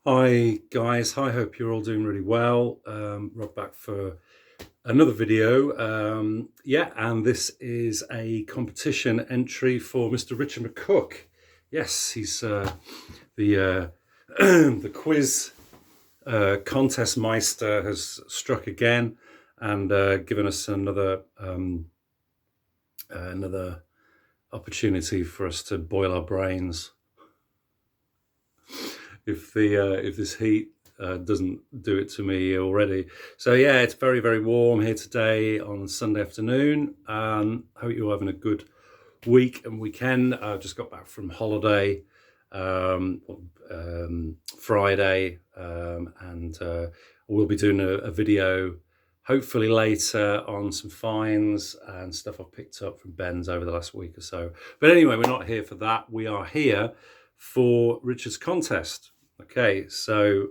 Hi guys, I hope you're all doing really well. Rob back for another video. And this is a competition entry for Mr. Richard McCook. Yes, he's the the quiz contest meister has struck again and given us another opportunity for us to boil our brains if this heat doesn't do it to me already. So yeah, it's very, very warm here today on Sunday afternoon. Hope you're having a good week and weekend. I've just got back from holiday Friday, and we'll be doing a video hopefully later on some finds and stuff I've picked up from Ben's over the last week or so. But anyway, we're not here for that. We are here for Richard's contest. Okay, so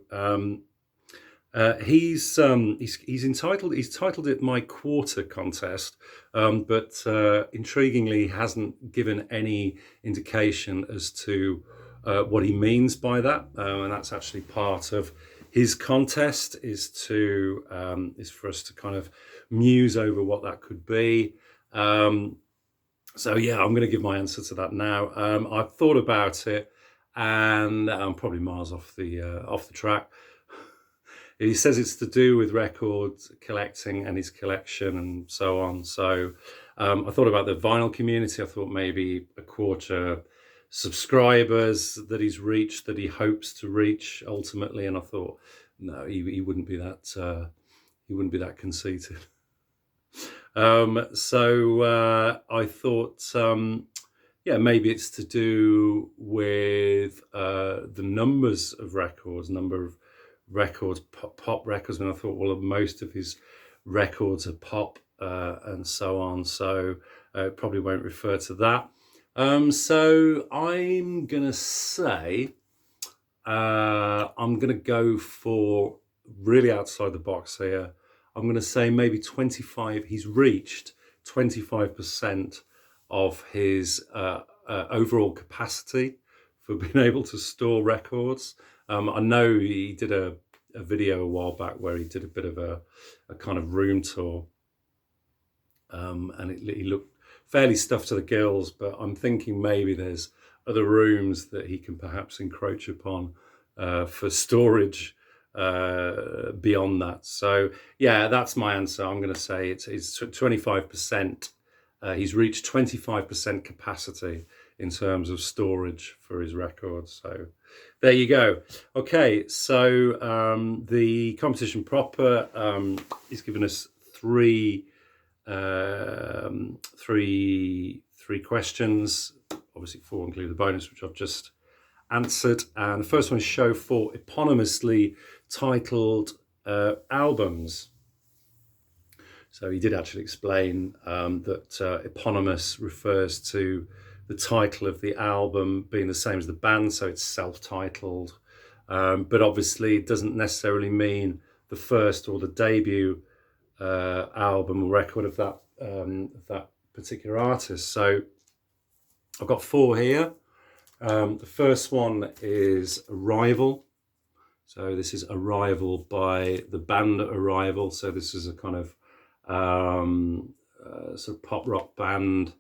he's titled it My Quarter Contest, but intriguingly, he hasn't given any indication as to what he means by that, and that's actually part of his contest is for us to kind of muse over what that could be. So yeah, I'm going to give my answer to that now. I've thought about it, and I'm probably miles off the track. He says it's to do with record collecting and his collection and so on. So I thought about the vinyl community. I thought maybe a quarter subscribers that he's reached, that he hopes to reach ultimately. And I thought, no, he wouldn't be that conceited. So I thought, maybe it's to do with the numbers of records, number of records, pop records. And I thought, well, most of his records are pop and so on. So it probably won't refer to that. So I'm going to say, I'm going to go for really outside the box here. I'm going to say maybe 25. He's reached 25% of his overall capacity for being able to store records. I know he did a video a while back where he did a bit of a kind of room tour, and he looked fairly stuffed to the gills, but I'm thinking maybe there's other rooms that he can perhaps encroach upon for storage beyond that. So yeah, that's my answer. I'm going to say it's 25%. He's reached 25% capacity in terms of storage for his records. So there you go. Okay, so the competition proper is given us three questions. Obviously, four include the bonus, which I've just answered. And the first one is show four eponymously titled albums. So he did actually explain that eponymous refers to the title of the album being the same as the band, so it's self-titled. But obviously it doesn't necessarily mean the first or the debut album or record of that particular artist. So I've got four here. The first one is Arrival. So this is Arrival by the band Arrival. So this is a kind of sort of pop rock band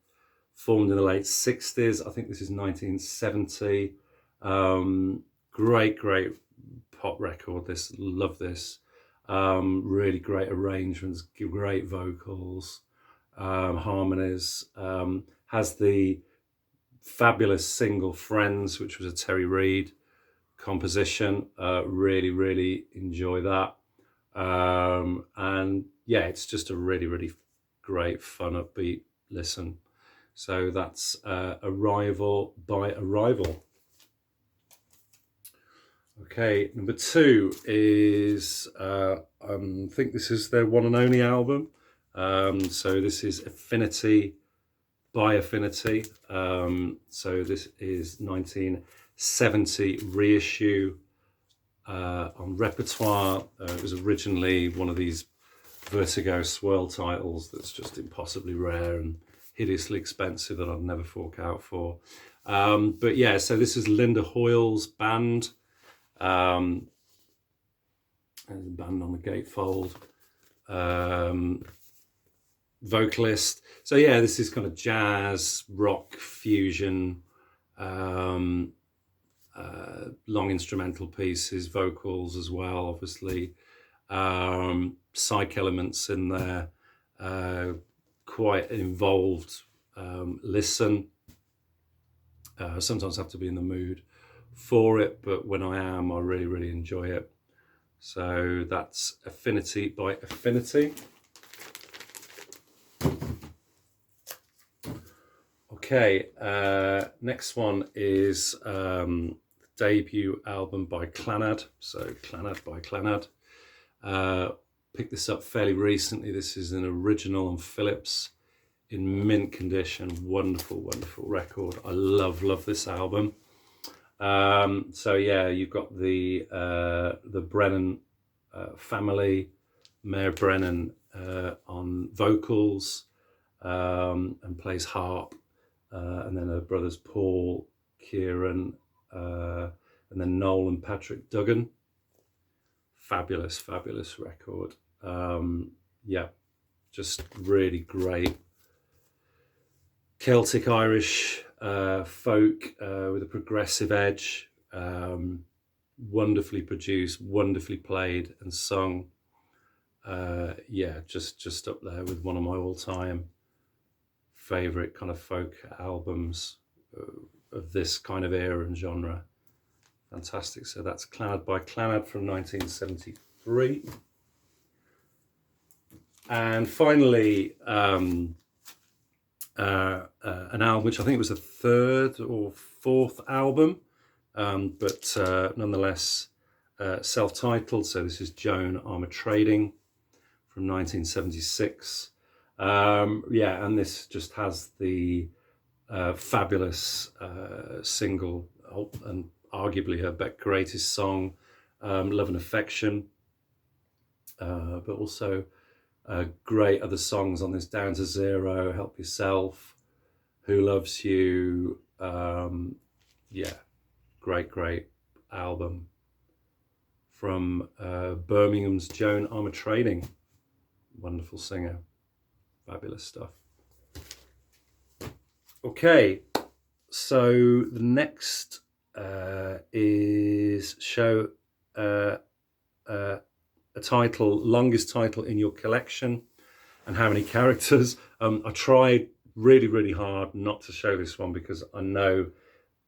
formed in the late 60s. I think this is 1970. Great pop record. Love this. Really great arrangements, great vocals, harmonies. Has the fabulous single Friends, which was a Terry Reid composition. Really enjoy that. And yeah, it's just a really great, fun, upbeat listen. So that's Arrival by Arrival. Okay, number two is, I think this is their one and only album. So this is Affinity by Affinity. So this is 1970 reissue on Repertoire. It was originally one of these Vertigo swirl titles that's just impossibly rare and hideously expensive that I'd never fork out for. But yeah, so this is Linda Hoyle's band. There's a band on the gatefold. Vocalist. So yeah, this is kind of jazz, rock, fusion, long instrumental pieces, vocals as well, obviously. Psych elements in there, quite an involved listen. Sometimes have to be in the mood for it, but when I am, I really, really enjoy it. So that's Affinity by Affinity. Okay, next one is debut album by Clannad. So Clannad by Clannad. Picked this up fairly recently. This is an original on Philips in mint condition. Wonderful, wonderful record. I love this album. So yeah, you've got the Brennan family, Mayor Brennan on vocals and plays harp, and then her brothers Paul, Kieran, and then Noel and Patrick Duggan. Fabulous, fabulous record. Yeah, just really great Celtic Irish folk with a progressive edge. Wonderfully produced, wonderfully played and sung. Yeah, just up there with one of my all-time favorite kind of folk albums of this kind of era and genre. Fantastic. So that's Clannad by Clannad from 1973. And finally, an album which I think was the third or fourth album, but nonetheless self-titled. So this is Joan Armour Trading from 1976. Yeah, and this just has the fabulous single and arguably her greatest song, Love and Affection, but also great other songs on this, Down to Zero, Help Yourself, Who Loves You. Yeah, great album from Birmingham's Joan Armour Trading. Wonderful singer, fabulous stuff. Okay, so the next is show a title, longest title in your collection and how many characters. I tried really hard not to show this one because I know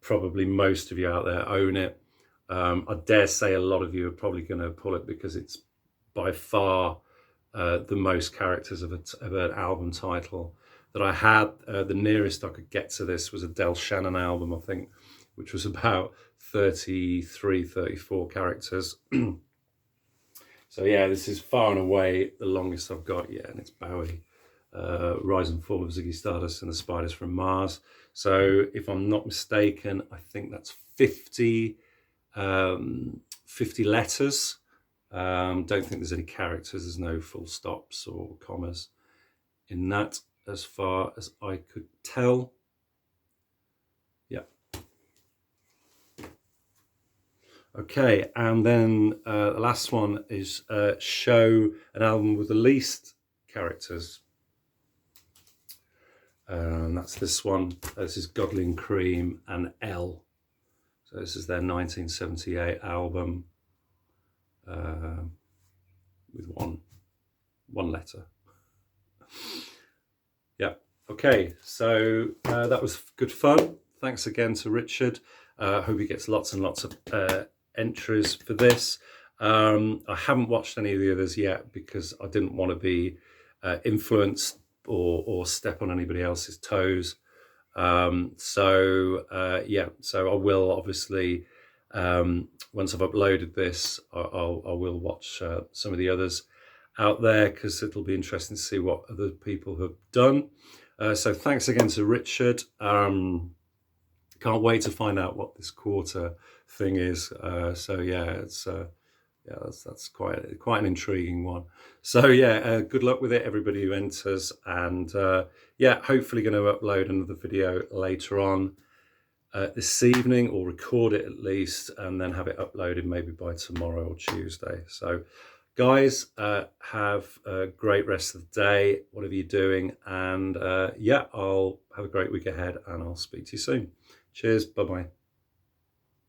probably most of you out there own it. I dare say a lot of you are probably going to pull it because it's by far the most characters of an album title that I had. The nearest I could get to this was a Del Shannon album, I think, which was about 33, 34 characters. So yeah, this is far and away the longest I've got yet, and it's Bowie, Rise and Fall of Ziggy Stardust and the Spiders from Mars. So if I'm not mistaken, I think that's 50 letters. Don't think there's any characters, there's no full stops or commas in that as far as I could tell. Yeah. Okay, and then the last one is show an album with the least characters. And that's this one. This is Godly and Cream and L. So this is their 1978 album with one letter. Yeah, okay, so that was good fun. Thanks again to Richard. Hope he gets lots and lots of entries for this. I haven't watched any of the others yet because I didn't want to be influenced or step on anybody else's toes. Yeah, so I will obviously, once I've uploaded this, I will watch some of the others out there because it'll be interesting to see what other people have done. So thanks again to Richard. Can't wait to find out what this quarter thing is. So yeah, it's yeah, that's quite an intriguing one. So yeah, good luck with it, everybody who enters, and yeah, hopefully going to upload another video later on. this evening, or record it at least, and then have it uploaded maybe by tomorrow or Tuesday. So guys, have a great rest of the day, whatever you're doing. And yeah, I'll have a great week ahead, and I'll speak to you soon. Cheers. Bye-bye.